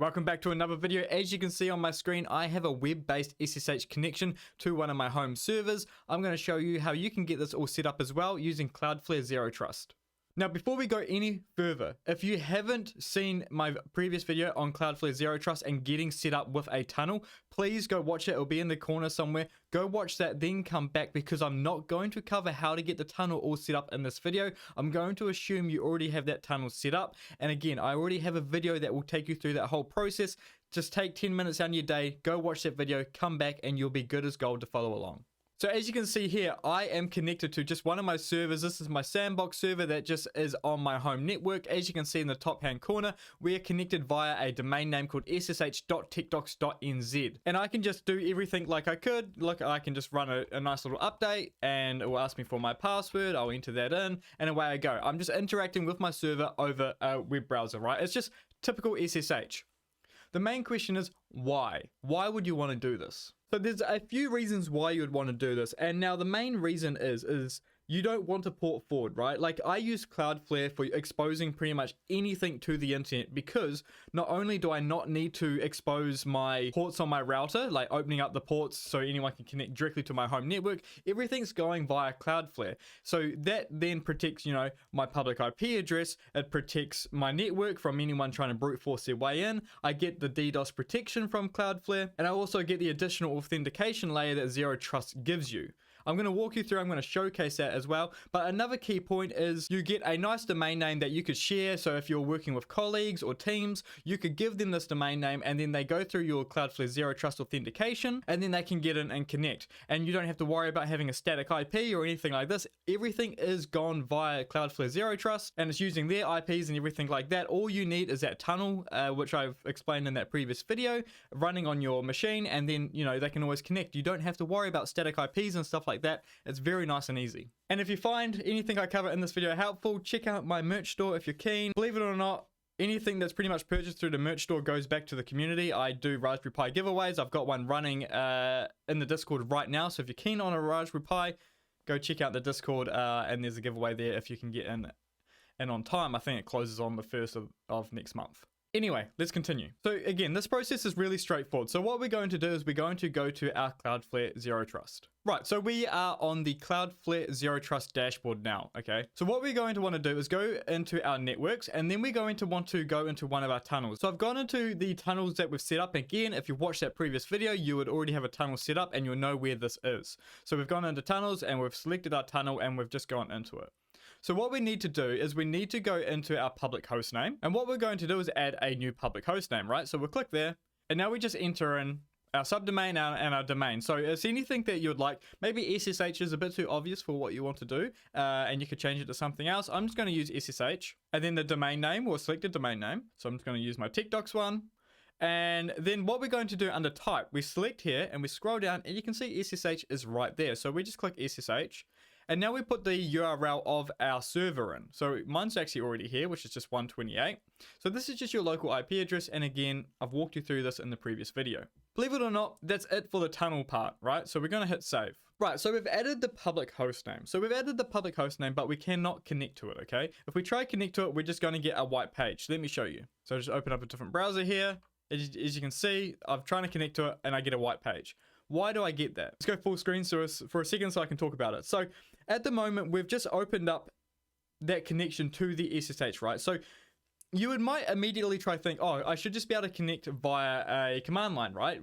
Welcome back to another video. As you can see on my screen, I have a web-based SSH connection to one of my home servers. I'm going to show you how you can get this all set up as well using Cloudflare Zero Trust. Now, before we go any further, if you haven't seen my previous video on Cloudflare Zero Trust and getting set up with a tunnel, please go watch it. It'll be in the corner somewhere. Go watch that, then come back, because I'm not going to cover how to get the tunnel all set up in this video. I'm going to assume you already have that tunnel set up. And again, I already have a video that will take you through that whole process. Just take 10 minutes out of your day, go watch that video, come back, and you'll be good as gold to follow along. So as you can see here, I am connected to just one of my servers. This is my sandbox server that just is on my home network. As you can see in the top hand corner, we are connected via a domain name called ssh.techdox.nz. And I can just do everything like I could. Look, I can just run a nice little update and it will ask me for my password. I'll enter that in and away I go. I'm just interacting with my server over a web browser, right? It's just typical SSH. The main question is why? Why would you want to do this? So there's a few reasons why you would want to do this. And now the main reason is you don't want to port forward, right? Like I use Cloudflare for exposing pretty much anything to the internet, because not only do I not need to expose my ports on my router, like opening up the ports so anyone can connect directly to my home network, everything's going via Cloudflare. So that then protects, my public IP address. It protects my network from anyone trying to brute force their way in. I get the DDoS protection from Cloudflare, and I also get the additional authentication layer that Zero Trust gives you. I'm going to walk you through, I'm going to showcase that as well. But another key point is you get a nice domain name that you could share. So if you're working with colleagues or teams, you could give them this domain name and then they go through your Cloudflare Zero Trust authentication and then they can get in and connect. And you don't have to worry about having a static IP or anything like this. Everything is gone via Cloudflare Zero Trust and it's using their IPs and everything like that. All you need is that tunnel, which I've explained in that previous video, running on your machine, and then, they can always connect. You don't have to worry about static IPs and stuff like that. It's very nice and easy. And if you find anything I cover in this video helpful, check out my merch store if you're keen. Believe it or not, anything that's pretty much purchased through the merch store goes back to the community. I do Raspberry Pi giveaways. I've got one running in the Discord right now. So if you're keen on a Raspberry Pi, go check out the Discord and there's a giveaway there if you can get in on time. I think it closes on the 1st of next month. Anyway, let's continue. So again, this process is really straightforward. So what we're going to do is we're going to go to our Cloudflare Zero Trust. Right, so we are on the Cloudflare Zero Trust dashboard now, okay? So what we're going to want to do is go into our networks, and then we're going to want to go into one of our tunnels. So I've gone into the tunnels that we've set up. Again, if you watched that previous video, you would already have a tunnel set up and you'll know where this is. So we've gone into tunnels and we've selected our tunnel and we've just gone into it. So what we need to do is we need to go into our public host name. And what we're going to do is add a new public host name, right? So we'll click there. And now we just enter in our subdomain and our domain. So it's anything that you would like. Maybe SSH is a bit too obvious for what you want to do. And you could change it to something else. I'm just going to use SSH. And then the domain name, we'll select a domain name. So I'm just going to use my Techdox one. And then what we're going to do under type, we select here and we scroll down and you can see SSH is right there. So we just click SSH. And now we put the URL of our server in. So mine's actually already here, which is just 128. So this is just your local IP address. And again, I've walked you through this in the previous video. Believe it or not, that's it for the tunnel part, right? So we're going to hit save. Right, so we've added the public host name. So we've added the public host name, but we cannot connect to it, okay? If we try connect to it, we're just going to get a white page. Let me show you. So just open up a different browser here. As you can see, I'm trying to connect to it and I get a white page. Why do I get that? Let's go full screen for a second so I can talk about it. So at the moment, we've just opened up that connection to the SSH, right? So you might immediately try to think, oh, I should just be able to connect via a command line, right?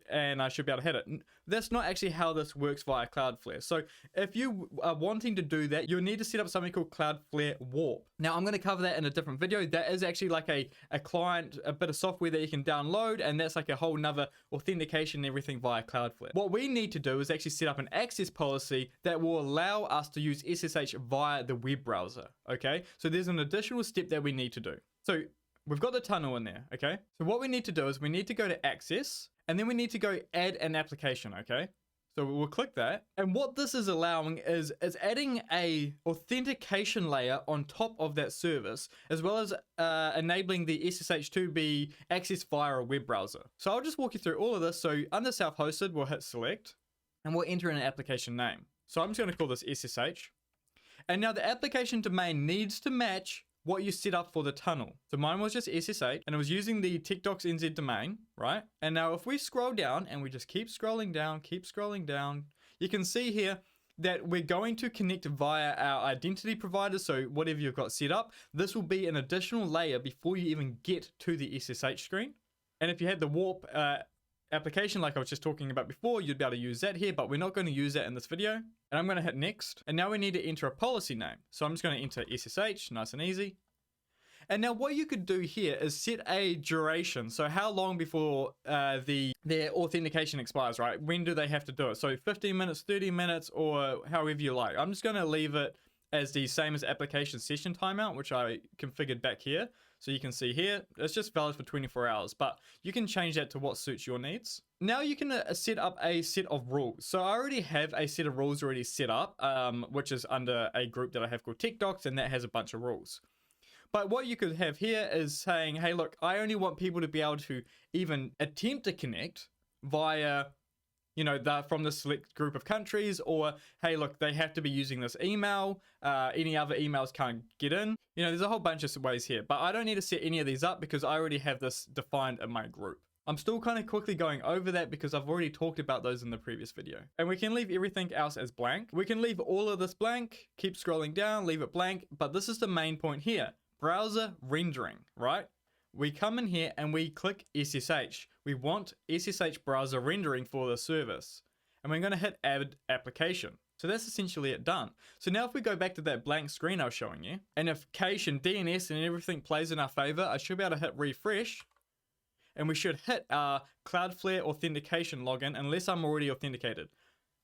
And I should be able to hit it. That's not actually how this works via Cloudflare. So if you are wanting to do that, you'll need to set up something called Cloudflare Warp. Now, I'm going to cover that in a different video. That is actually like a client, a bit of software that you can download, and that's like a whole nother authentication and everything via Cloudflare. What we need to do is actually set up an access policy that will allow us to use SSH via the web browser, okay? So there's an additional step that we need to do. So we've got the tunnel in there, okay? So what we need to do is we need to go to access, and then we need to go add an application, okay? So we'll click that. And what this is allowing is adding a authentication layer on top of that service, as well as enabling the SSH to be accessed via a web browser. So I'll just walk you through all of this. So under self-hosted, we'll hit select, and we'll enter in an application name. So I'm just going to call this SSH. And now the application domain needs to match what you set up for the tunnel. So mine was just SSH, and it was using the Techdox NZ domain, right? And now if we scroll down and we just keep scrolling down, you can see here that we're going to connect via our identity provider. So whatever you've got set up, this will be an additional layer before you even get to the SSH screen. And if you had the warp application like I was just talking about before, you'd be able to use that here, but we're not going to use that in this video. And I'm going to hit next. And now we need to enter a policy name. So I'm just going to enter SSH, nice and easy. And now what you could do here is set a duration. So how long before their authentication expires, right? When do they have to do it? So 15 minutes, 30 minutes, or however you like. I'm just going to leave it as the same as application session timeout, which I configured back here. So you can see here, it's just valid for 24 hours, but you can change that to what suits your needs. Now you can set up a set of rules. So I already have a set of rules already set up, which is under a group that I have called Techdox, and that has a bunch of rules. But what you could have here is saying, hey, look, I only want people to be able to even attempt to connect via, you know, from the select group of countries, or, hey, look, they have to be using this email. Any other emails can't get in. You know, there's a whole bunch of ways here, but I don't need to set any of these up because I already have this defined in my group. I'm still kind of quickly going over that because I've already talked about those in the previous video. And we can leave everything else as blank. We can leave all of this blank, keep scrolling down, leave it blank, but this is the main point here. Browser rendering, right? We come in here and we click SSH. We want SSH browser rendering for the service. And we're going to hit add application. So that's essentially it done. So now if we go back to that blank screen I was showing you, and if cache and DNS and everything plays in our favor, I should be able to hit refresh. And we should hit our Cloudflare authentication login unless I'm already authenticated.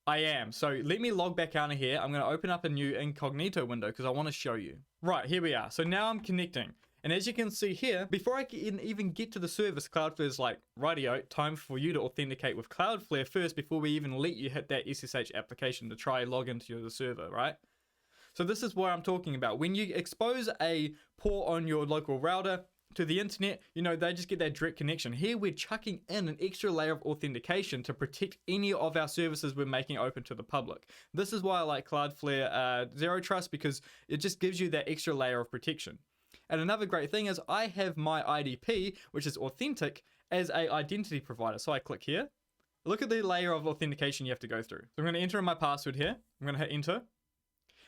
I am. So let me log back out of here. I'm going to open up a new incognito window because I want to show you. Right, here we are. So now I'm connecting. And as you can see here, before I can even get to the service, Cloudflare's like, rightio, time for you to authenticate with Cloudflare first before we even let you hit that SSH application to try log into the server, right? So this is what I'm talking about. When you expose a port on your local router to the internet, you know, they just get that direct connection. Here we're chucking in an extra layer of authentication to protect any of our services we're making open to the public. This is why I like Cloudflare Zero Trust, because it just gives you that extra layer of protection. And another great thing is I have my IDP, which is authentic, as a identity provider. So I click here. Look at the layer of authentication you have to go through. So I'm going to enter in my password here. I'm going to hit enter.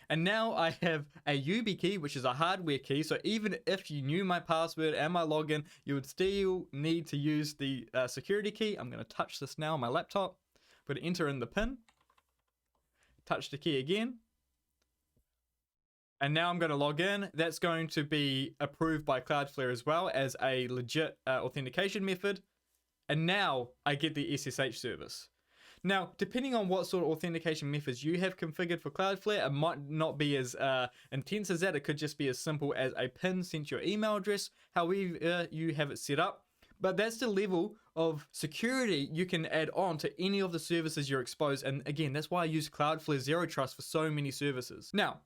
And now I have a YubiKey, key, which is a hardware key. So even if you knew my password and my login, you would still need to use the security key. I'm going to touch this now on my laptop. I'm going to enter in the PIN. Touch the key again. And now I'm going to log in. That's going to be approved by Cloudflare as well as a legit authentication method. And now I get the SSH service. Now, depending on what sort of authentication methods you have configured for Cloudflare, it might not be as intense as that. It could just be as simple as a PIN sent to your email address, however you have it set up. But that's the level of security you can add on to any of the services you're exposed. And again, that's why I use Cloudflare Zero Trust for so many services. Now,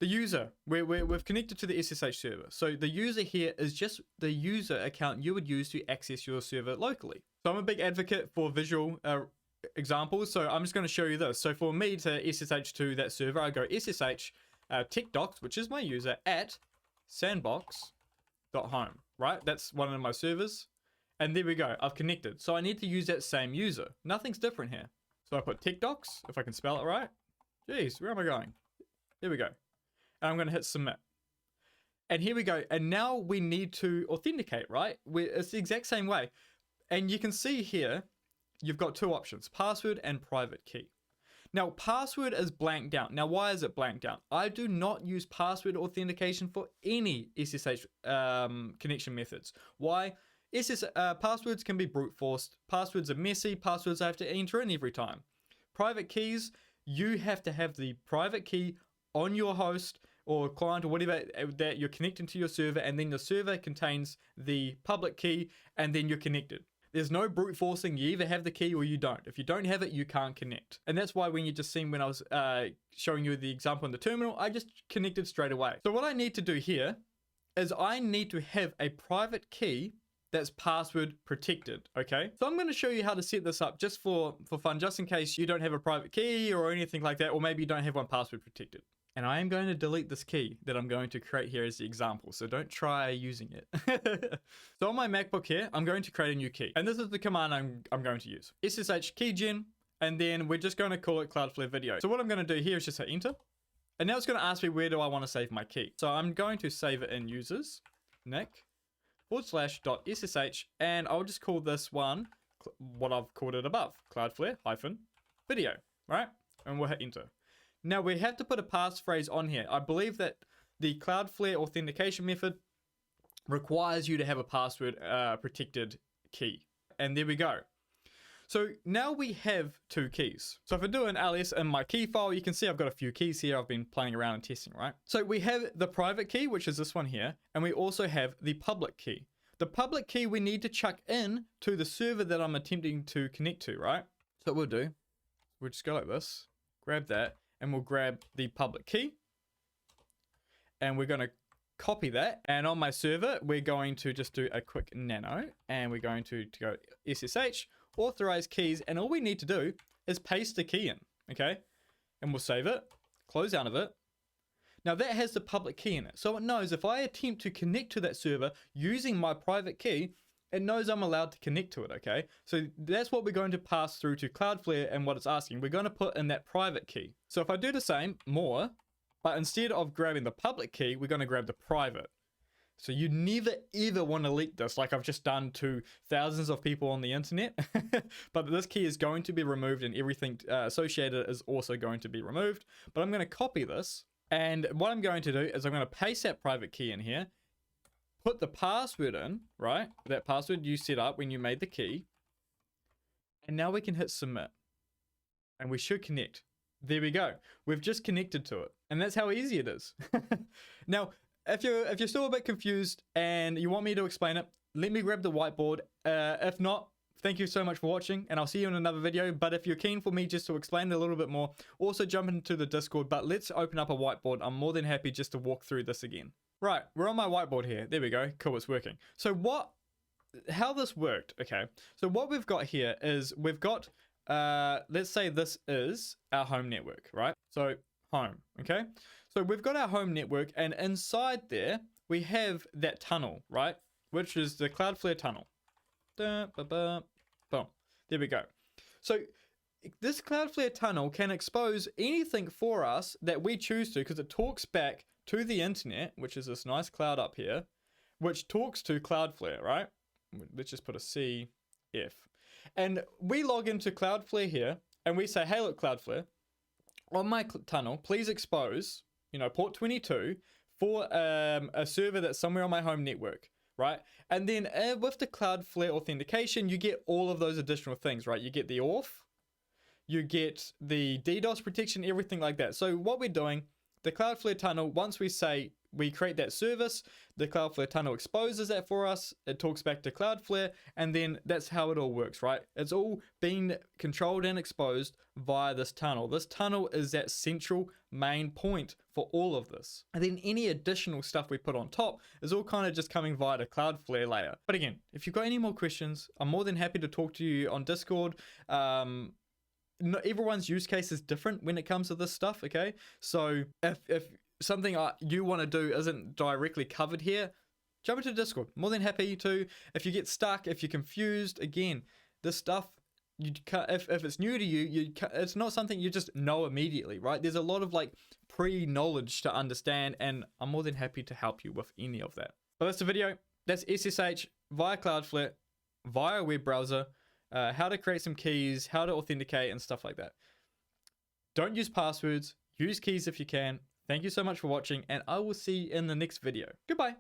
the user, we've connected to the SSH server. So the user here is just the user account you would use to access your server locally. So I'm a big advocate for visual examples, so I'm just going to show you this. So for me to SSH to that server, I go SSH Techdox, which is my user, at sandbox.home, right? That's one of my servers. And there we go, I've connected. So I need to use that same user. Nothing's different here. So I put Techdox, if I can spell it right. Jeez, where am I going? Here we go. And I'm going to hit submit. And here we go. And now we need to authenticate, right? It's the exact same way. And you can see here, you've got two options, password and private key. Now, password is blanked out. Now, why is it blanked out? I do not use password authentication for any SSH connection methods. Why? Passwords can be brute forced. Passwords are messy. Passwords I have to enter in every time. Private keys, you have to have the private key on your host or client or whatever that you're connecting to your server, and then the server contains the public key, and then you're connected. There's no brute forcing. You either have the key or you don't. If you don't have it, you can't connect. And that's why when you just seen when I was showing you the example in the terminal, I just connected straight away. So what I need to do here is I need to have a private key that's password protected, okay? So I'm going to show you how to set this up just for fun, just in case you don't have a private key or anything like that, or maybe you don't have one password protected. And I am going to delete this key that I'm going to create here as the example, so don't try using it. So on my MacBook here, I'm going to create a new key. And this is the command I'm going to use. SSH keygen, and then we're just going to call it Cloudflare video. So what I'm going to do here is just hit enter. And now it's going to ask me where do I want to save my key. So I'm going to save it in users, nick/.ssh, and I'll just call this one what I've called it above, Cloudflare-video, right? And we'll hit enter. Now we have to put a passphrase on here. I believe that the Cloudflare authentication method requires you to have a password protected key. And there we go. So now we have 2 keys. So if I do an ls in my key file, you can see I've got a few keys here I've been playing around and testing, right? So we have the private key, which is this one here, and we also have the public key. The public key we need to chuck in to the server that I'm attempting to connect to, right? So what we'll do, we'll just go like this, grab that, and we'll grab the public key, and we're going to copy that. And on my server, we're going to just do a quick nano, and we're going to go SSH authorize keys, and all we need to do is paste the key in, okay? And we'll save it, close out of it. Now that has the public key in it, so it knows if I attempt to connect to that server using my private key, it knows I'm allowed to connect to it, okay? So that's what we're going to pass through to Cloudflare, and what it's asking. We're going to put in that private key. So if I do the same, more, but instead of grabbing the public key, we're going to grab the private. So you never ever want to leak this like I've just done to thousands of people on the internet. But this key is going to be removed, and everything associated is also going to be removed. But I'm going to copy this, and what I'm going to do is I'm going to paste that private key in here, put the password in, right? That password you set up when you made the key. And now we can hit submit. And we should connect. There we go. We've just connected to it. And that's how easy it is. Now, if you're still a bit confused and you want me to explain it, let me grab the whiteboard. If not, thank you so much for watching, and I'll see you in another video. But if you're keen for me just to explain it a little bit more, also jump into the Discord. But let's open up a whiteboard. I'm more than happy just to walk through this again. Right, we're on my whiteboard here. There we go. Cool, it's working. So how this worked, okay. So what we've got here is we've got, let's say this is our home network, right? So home, okay. So we've got our home network, and inside there, we have that tunnel, right? Which is the Cloudflare tunnel. Boom, there we go. So this Cloudflare tunnel can expose anything for us that we choose to, because it talks back to the internet, which is this nice cloud up here, which talks to Cloudflare, right? Let's just put a CF. And we log into Cloudflare here, and we say, hey, look, Cloudflare, on my tunnel, please expose, port 22 for a server that's somewhere on my home network, right? And then with the Cloudflare authentication, you get all of those additional things, right? You get the auth, you get the DDoS protection, everything like that. So what we're doing, the Cloudflare tunnel, once we say we create that service, the Cloudflare tunnel exposes that for us, it talks back to Cloudflare, and then that's how it all works, right? It's all being controlled and exposed via this tunnel. This tunnel is that central main point for all of this. And then any additional stuff we put on top is all kind of just coming via the Cloudflare layer. But again, if you've got any more questions, I'm more than happy to talk to you on Discord. Everyone's use case is different when it comes to this stuff, okay? So if something you want to do isn't directly covered here, jump into Discord. More than happy to. If you get stuck, if you're confused, again, this stuff, if it's new to you, it's not something you just know immediately, right? There's a lot of pre-knowledge to understand, and I'm more than happy to help you with any of that. But that's the video. That's SSH via Cloudflare, via a web browser, how to create some keys, how to authenticate, and stuff like that. Don't use passwords. Use keys if you can. Thank you so much for watching, and I will see you in the next video. Goodbye.